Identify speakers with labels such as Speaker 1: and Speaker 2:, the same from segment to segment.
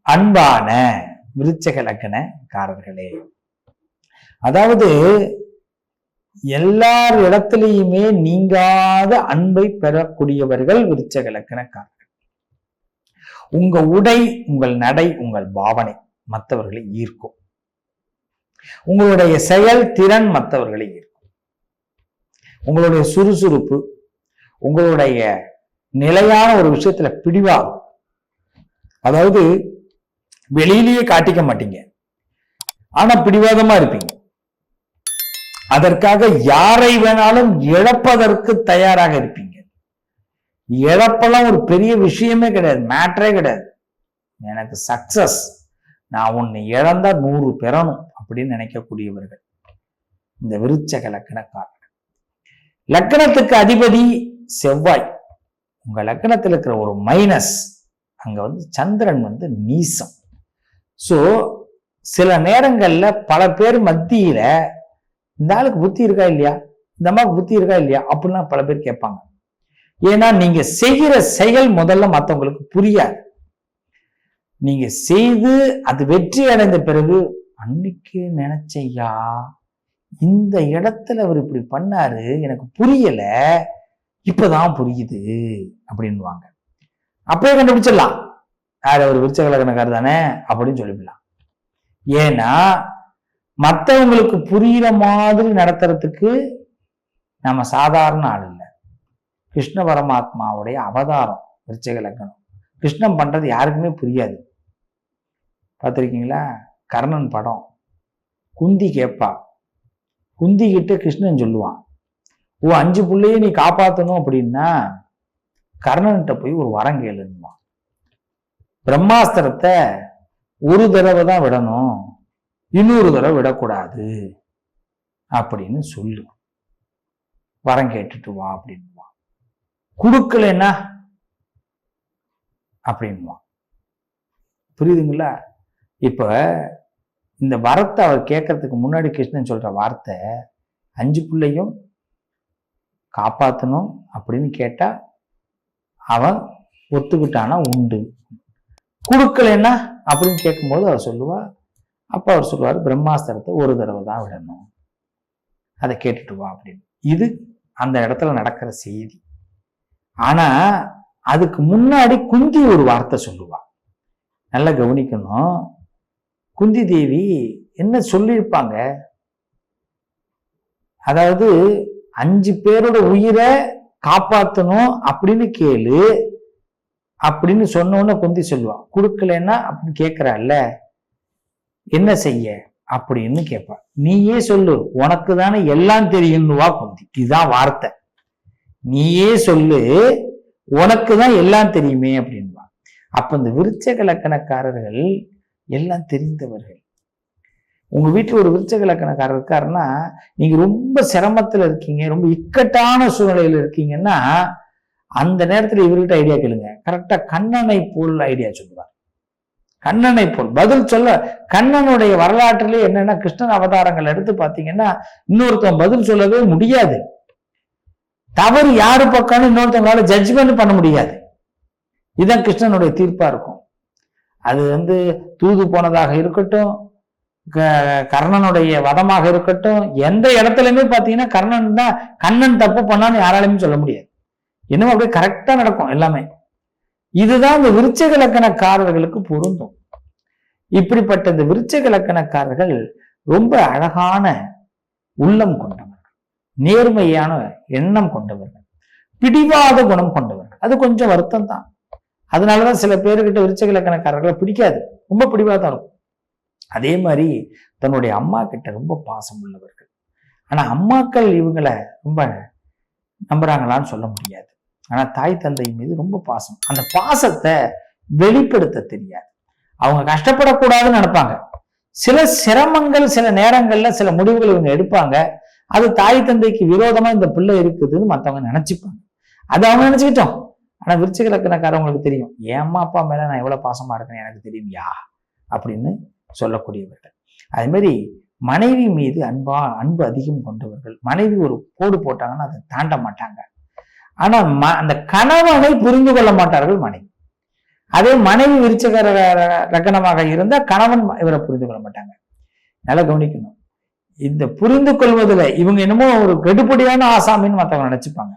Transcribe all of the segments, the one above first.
Speaker 1: அன்பான விருச்சக லக்னக்காரர்களே, அதாவது எல்லார் இடத்திலையுமே நீங்காத அன்பை பெறக்கூடியவர்கள் விருச்சக லக்னக்காரர்கள். உங்க உடை, உங்கள் நடை, உங்கள் பாவனை மற்றவர்களை ஈர்க்கும். உங்களுடைய செயல் திறன் மற்றவர்களை ஈர்க்கும். உங்களுடைய சுறுசுறுப்பு, உங்களுடைய நிலையான ஒரு விஷயத்துல பிடிவாதம், அதாவது வெளியிலேயே காட்டிக்க மாட்டீங்க, ஆனா பிடிவாதமா இருப்பீங்க. அதற்காக யாரை வேணாலும் இழப்பதற்கு தயாராக இருப்பீங்க. இழப்பெல்லாம் ஒரு பெரிய விஷயமே கிடையாது, மேட்டரே கிடையாது. எனக்கு சக்சஸ், நான் ஒன்னு இழந்தா 100 பெறணும் அப்படின்னு நினைக்கக்கூடியவர்கள் இந்த விருச்சக லக்னக்காரர்கள். லக்னத்துக்கு அதிபதி செவ்வாய். உங்க லக்னத்தில் இருக்கிற ஒரு மைனஸ், அங்க சந்திரன் நீசம். சோ சில நேரங்கள்ல பல பேர் மத்தியில இந்த ஆளுக்கு புத்தி இருக்கா இல்லையா, இந்த அம்மாவுக்கு புத்தி இருக்கா இல்லையா அப்படின்லாம் பல பேர் கேட்பாங்க. ஏன்னா நீங்க செய்கிற செயல் முதல்ல மற்றவங்களுக்கு புரியாது. நீங்க செய்து அது வெற்றி அடைந்த பிறகு, அன்னைக்கு நினைச்சையா இந்த இடத்துல அவர் இப்படி பண்ணாரு, எனக்கு புரியல, இப்பதான் புரியுது அப்படின்வாங்க. அப்பவே கண்டுபிடிச்சிடலாம் யார் ஒரு விருச்சக லக்னக்காரர் தானே அப்படின்னு சொல்லிடலாம். ஏன்னா மற்றவங்களுக்கு புரியுற மாதிரி நடத்துறதுக்கு நம்ம சாதாரண ஆள் இல்லை. கிருஷ்ண பரமாத்மாவுடைய அவதாரம் விருச்சக லக்னம். கிருஷ்ணன் பண்றது யாருக்குமே புரியாது. பார்த்திருக்கீங்களா? கர்ணன் படம், குந்தி கேட்பா, குந்தி கிட்ட கிருஷ்ணன் சொல்லுவான், 5 பிள்ளைய நீ காப்பாற்றணும் அப்படின்னா கர்ணன்கிட்ட போய் ஒரு வரம் கேளுன்னுவான். பிரம்மாஸ்திரத்தை ஒரு தடவை தான் விடணும், இன்னொரு தடவை விடக்கூடாது அப்படின்னு சொல்லு, வரம் கேட்டுட்டு வா அப்படின்னுவான். கொடுக்கலன்னா அப்படின்வான். புரியுதுங்களா? இப்ப இந்த வரத்தை அவர் கேட்கறதுக்கு முன்னாடி கிருஷ்ணன் சொல்ற வார்த்தை, 5 பிள்ளையும் காப்பாற்றணும் அப்படின்னு கேட்டா அவன் ஒத்துக்கிட்டானா உண்டு, கொடுக்கலன்னா அப்படின்னு கேட்கும்போது அவர் சொல்லுவா, அப்ப அவர் சொல்லுவார், பிரம்மாஸ்திரத்தை ஒரு தடவை தான் விடணும், அதை கேட்டுட்டு வா அப்படின்னு. இது அந்த இடத்துல நடக்கிற செய்தி. ஆனா அதுக்கு முன்னாடி குந்தி ஒரு வார்த்தை சொல்லுவா, நல்லா கவனிக்கணும். குந்தி தேவி என்ன சொல்லியிருப்பாங்க, அதாவது 5 பேரோட உயிரை காப்பாற்றணும் அப்படின்னு கேளு அப்படின்னு சொன்னோன்னு குந்தி சொல்லுவா. கொடுக்கலன்னா அப்படின்னு கேட்கிறாள்ல, என்ன செய்ய அப்படின்னு கேட்பா. நீயே சொல்லு, உனக்கு தானே எல்லாம் தெரியும்னுவா குந்தி. இதுதான் வார்த்தை, நீயே சொல்லு, உனக்கு தான் எல்லாம் தெரியுமே அப்படின்வா. அப்ப இந்த விருச்சக லக்னக்காரர்கள் எல்லாம் தெரிந்தவர்கள். உங்க வீட்டுல ஒரு விருச்சக லக்னக்காரர் இருக்காருன்னா, நீங்க ரொம்ப சிரமத்துல இருக்கீங்க, ரொம்ப இக்கட்டான சூழ்நிலையில இருக்கீங்கன்னா, அந்த நேரத்துல இவர்கிட்ட ஐடியா கேளுங்க. கரெக்டா கண்ணனை போல் ஐடியா சொல்லுவார். கண்ணனை போல் பதில் சொல்ல. கண்ணனுடைய வரலாற்றிலே என்னன்னா, கிருஷ்ணன் அவதாரங்கள் எடுத்து பாத்தீங்கன்னா இன்னொருத்தன் பதில் சொல்லவே முடியாது. தவறு யாரு பக்கம்னு இன்னொருத்தவங்களால ஜட்ஜ்மெண்ட் பண்ண முடியாது. இதுதான் கிருஷ்ணனுடைய தீர்ப்பா இருக்கும். அது தூது போனதாக இருக்கட்டும், கர்ணனுடைய வதமாக இருக்கட்டும், எந்த இடத்துலயுமே பாத்தீங்கன்னா கண்ணன் தப்பு பண்ணான்னு யாராலுமே சொல்ல முடியாது. இன்னும் அப்படியே கரெக்டா நடக்கும் எல்லாமே. இதுதான் இந்த விருச்சக லக்னக்காரர்களுக்கு பொருந்தும். இப்படிப்பட்ட இந்த விருச்சக லக்னக்காரர்கள் ரொம்ப அழகான உள்ளம் கொண்டவர்கள், நேர்மையான எண்ணம் கொண்டவர்கள், பிடிவாத குணம் கொண்டவர்கள். அது கொஞ்சம் வருத்தம் தான். அதனாலதான் சில பேருக்கிட்ட விருச்சக லக்னக்காரர்களை பிடிக்காது, ரொம்ப பிடிவாதம் இருக்கும். அதே மாதிரி தன்னுடைய அம்மா கிட்ட ரொம்ப பாசம் உள்ளவர்கள். ஆனா அம்மாக்கள் இவங்களை ரொம்ப நம்புறாங்களான்னு சொல்ல முடியாது. ஆனா தாய் தந்தை மீது ரொம்ப பாசம். அந்த பாசத்தை வெளிப்படுத்த தெரியாது. அவங்க கஷ்டப்படக்கூடாதுன்னு நினைப்பாங்க. சில சிரமங்கள், சில நேரங்கள்ல சில முடிவுகள் இவங்க எடுப்பாங்க. அது தாய் தந்தைக்கு விரோதமா இந்த பிள்ளை இருக்குதுன்னு மற்றவங்க நினைச்சுப்பாங்க. அது அவங்க நினைச்சுக்கிட்டோம். ஆனா விருச்சிக லக்னக்காரவங்களுக்கு தெரியும், என் அம்மா அப்பா மேல நான் எவ்வளவு பாசமா இருக்கேன்னு எனக்கு தெரியும் யா அப்படின்னு சொல்லக்கூடியவர்கள். அதே மாதிரி மனைவி மீது அன்பு அதிகம் கொண்டவர்கள். மனைவி ஒரு போடு போட்டாங்கன்னா அதை தாண்ட மாட்டாங்க. ஆனா அந்த கணவனை புரிந்து கொள்ள மாட்டார்கள் மனைவி. அதே மனைவி விருச்சக லக்னமாக இருந்தா கணவன் இவரை புரிந்து கொள்ள மாட்டாங்க. நல்லா கவனிக்கணும். இந்த புரிந்து கொள்வதில் இவங்க என்னமோ ஒரு கெடுபடியான ஆசாமின்னு மற்றவங்க நினைச்சுப்பாங்க.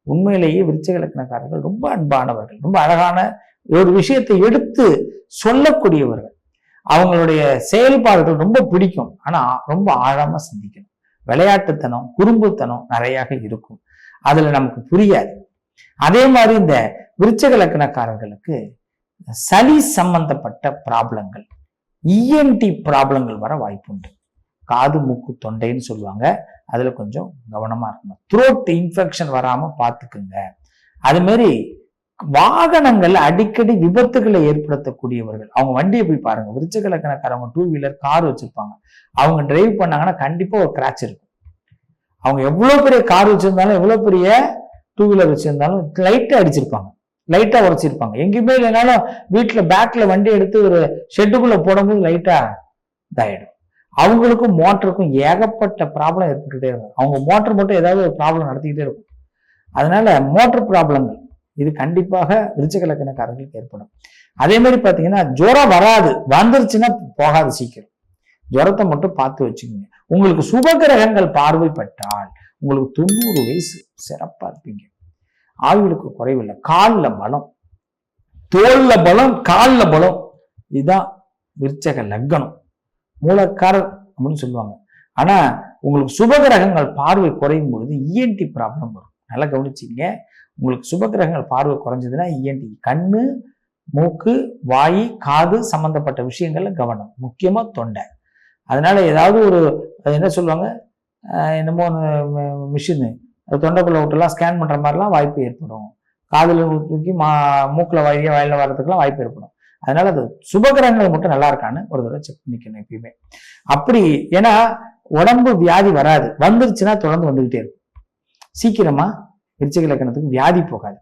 Speaker 1: உண்மையிலேயே விருச்சிக லக்னக்காரர்கள் ரொம்ப அன்பானவர்கள், ரொம்ப அழகான ஒரு விஷயத்தை எடுத்து சொல்லக்கூடியவர்கள். அவங்களுடைய செயல்பாடுகள் ரொம்ப பிடிக்கும். ஆனா ரொம்ப ஆழமா சிந்திக்கணும். விளையாட்டுத்தனம், குறும்புத்தனம் நிறைய இருக்கும். அதுல நமக்கு புரியாது. அதே மாதிரி இந்த விருச்சிக லக்னக்காரர்களுக்கு சளி சம்பந்தப்பட்ட ப்ராப்ளங்கள், இஎன்டி ப்ராப்ளங்கள் வர வாய்ப்புண்டு. காது மூக்கு தொண்டைன்னு சொல்லுவாங்க, அதுல கொஞ்சம் கவனமா இருக்கணும். த்ரோட் இன்ஃபெக்ஷன் வராம பார்த்துக்குங்க. அது மாதிரி வாகனங்கள் அடிக்கடி விபத்துகளை ஏற்படுத்தக்கூடியவர்கள், அவங்க வண்டியை போய் பாருங்க. விருச்சிக லக்னக்காரங்க 2 வீலர் கார் வச்சிருப்பாங்க. அவங்க டிரைவ் பண்ணாங்கன்னா கண்டிப்பா ஒரு கிராச் இருக்கும். அவங்க எவ்வளவு பெரிய கார் வச்சிருந்தாலும், எவ்வளவு பெரிய 2 வீலர் வச்சிருந்தாலும் லைட்டா அடிச்சிருப்பாங்க, லைட்டா உரைச்சிருப்பாங்க. எங்கேயுமே இல்லைனாலும் வீட்டுல பேக்ல வண்டி எடுத்து ஒரு ஷெட்டுக்குள்ள போடும்போது லைட்டா இதாயிடும். அவங்களுக்கும் மோட்டருக்கும் ஏகப்பட்ட ப்ராப்ளம் ஏற்பட்டுக்கிட்டே இருக்கும். அவங்க மோட்டர் மட்டும் ஏதாவது ஒரு ப்ராப்ளம் நடத்திக்கிட்டே இருக்கும். அதனால மோட்டர் ப்ராப்ளங்கள் இது கண்டிப்பாக விருச்சிக லக்னக்காரர்களுக்கு ஏற்படும். அதே மாதிரி பார்த்தீங்கன்னா ஜுரம் வராது, வந்துருச்சுன்னா போகாது சீக்கிரம். ஜுரத்தை மட்டும் பார்த்து வச்சுக்கோங்க. உங்களுக்கு சுபகிரகங்கள் பார்வைப்பட்டால் உங்களுக்கு 90 வயசு சிறப்பா இருப்பீங்க. ஆயுளுக்கு குறைவில்லை. காலில் பலம், தோல்ல பலம், காலில் பலம். இதுதான் விருச்சக லக்னம். மூலக்காரர் அப்படின்னு சொல்லுவாங்க. ஆனா உங்களுக்கு சுபகிரகங்கள் பார்வை குறையும் பொழுது இஎன்டி ப்ராப்ளம் வரும். நல்லா கவனிச்சிங்க. உங்களுக்கு சுபகிரகங்கள் பார்வை குறைஞ்சதுன்னா இஎன்டி, கண்ணு, மூக்கு, வாய், காது சம்பந்தப்பட்ட விஷயங்கள்ல கவனம், முக்கியமா தொண்டை. அதனால ஏதாவது ஒரு என்ன சொல்லுவாங்க, என்னமோ மிஷினு அது தொண்டைக்குள்ள விட்டுலாம் ஸ்கேன் பண்ற மாதிரிலாம் வாய்ப்பு ஏற்படும். காதுல தூக்கி மூக்குல வாயில வர்றதுக்குலாம் வாய்ப்பு ஏற்படும். அதனால அது சுபகிரகங்கள் மட்டும் நல்லா இருக்கான்னு ஒரு தடவை செக் பண்ணிக்கணும் எப்பயுமே. அப்படி ஏன்னா உடம்பு வியாதி வராது, வந்துருச்சுன்னா தொடர்ந்து வந்துகிட்டே இருக்கும். சீக்கிரமா விருச்சிக லக்னத்துக்கு வியாதி போகாது,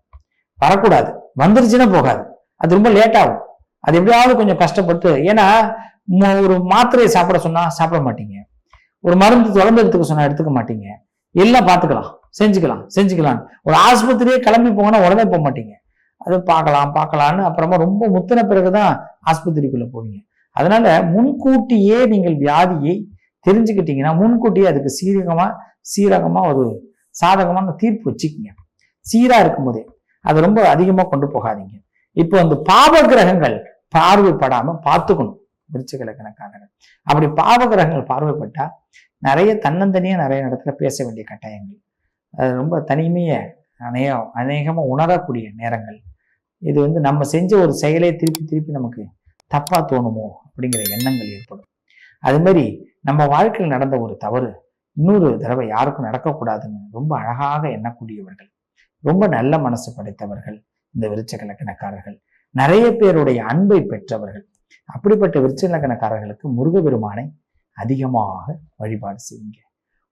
Speaker 1: வரக்கூடாது. வந்துருச்சுன்னா போகாது, அது ரொம்ப லேட் ஆகும். அது எப்படியாவது கொஞ்சம் கஷ்டப்பட்டு, ஏன்னா ஒரு மாத்திரையை சாப்பிட சொன்னா சாப்பிட மாட்டீங்க, ஒரு மருந்து தொடர்ந்து எடுத்துக்க சொன்னா எடுத்துக்க மாட்டீங்க. எல்லாம் பார்த்துக்கலாம், செஞ்சுக்கலாம். ஒரு ஆஸ்பத்திரியே கிளம்பி போங்கன்னா உடனே போக மாட்டீங்க. அது பார்க்கலான்னு அப்புறமா ரொம்ப முத்தின பிறகுதான் ஆஸ்பத்திரிக்குள்ள போவீங்க. அதனால முன்கூட்டியே நீங்கள் வியாதியை தெரிஞ்சுக்கிட்டீங்கன்னா முன்கூட்டியே அதுக்கு சீரகமா ஒரு சாதகமான தீர்ப்பு வச்சுக்கிங்க. சீரா இருக்கும் போதே அதை ரொம்ப அதிகமா கொண்டு போகாதீங்க. இப்போ அந்த பாவ கிரகங்கள் பார்வைப்படாம பார்த்துக்கணும் விருச்சிக லக்னக்காரர்கள். அப்படி பாவ கிரகங்கள் பார்வைப்பட்டா நிறைய தன்னந்தனியா நிறைய இடத்துல பேச வேண்டிய கட்டாயங்கள், அது ரொம்ப தனிமையை அநேகமா உணரக்கூடிய நேரங்கள். இது நம்ம செஞ்ச ஒரு செயலை திருப்பி நமக்கு தப்பா தோணுமோ அப்படிங்கிற எண்ணங்கள் ஏற்படும். அது மாதிரி நம்ம வாழ்க்கையில் நடந்த ஒரு தவறு இன்னொரு தடவை யாருக்கும் நடக்கக்கூடாதுன்னு ரொம்ப அழகாக எண்ணக்கூடியவர்கள், ரொம்ப நல்ல மனசு படைத்தவர்கள் இந்த விருச்சிக லக்னக்காரர்கள். நிறைய பேருடைய அன்பை பெற்றவர்கள். அப்படிப்பட்ட விருச்சிக லக்னக்காரர்களுக்கு முருகபெருமானை அதிகமாக வழிபாடு செய்யுங்க.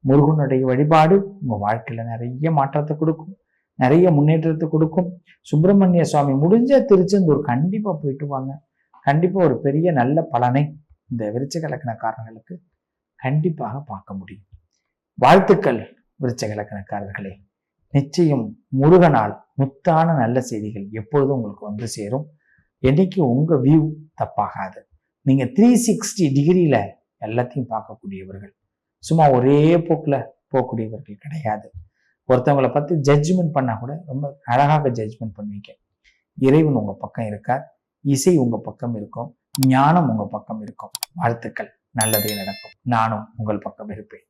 Speaker 1: முருகனுடைய வழிபாடு உங்க வாழ்க்கையில நிறைய மாற்றத்தை கொடுக்கும், நிறைய முன்னேற்றத்தை கொடுக்கும். சுப்பிரமணிய சுவாமி முடிஞ்ச திருச்செந்தூர் கண்டிப்பா போயிட்டு வாங்க. கண்டிப்பா ஒரு பெரிய நல்ல பலனை இந்த விருச்சிக லக்னக்காரர்களுக்கு கண்டிப்பாக பார்க்க முடியும். வாழ்த்துக்கள் விருச்சிக லக்னக்காரர்களே. நிச்சயம் முருகனால் முத்தான நல்ல செய்திகள் எப்பொழுதும் உங்களுக்கு சேரும். என்னைக்கு உங்க வியூ தப்பாகாது. நீங்க 360 டிகிரியில எல்லாத்தையும் பார்க்கக்கூடியவர்கள், சும்மா ஒரே போக்குல போகக்கூடியவர்கள் கிடையாது. ஒருத்தவங்களை பத்தி ஜட்ஜ்மெண்ட் பண்ணா கூட ரொம்ப அழகாக ஜட்ஜ்மெண்ட் பண்ணுவீங்க. இறைவன் உங்க பக்கம் இருக்கார், இசை உங்க பக்கம் இருக்கும், ஞானம் உங்க பக்கம் இருக்கும். வாழ்த்துக்கள், நல்லதே நடக்கும். நானும் உங்கள் பக்கம் இருப்பேன்.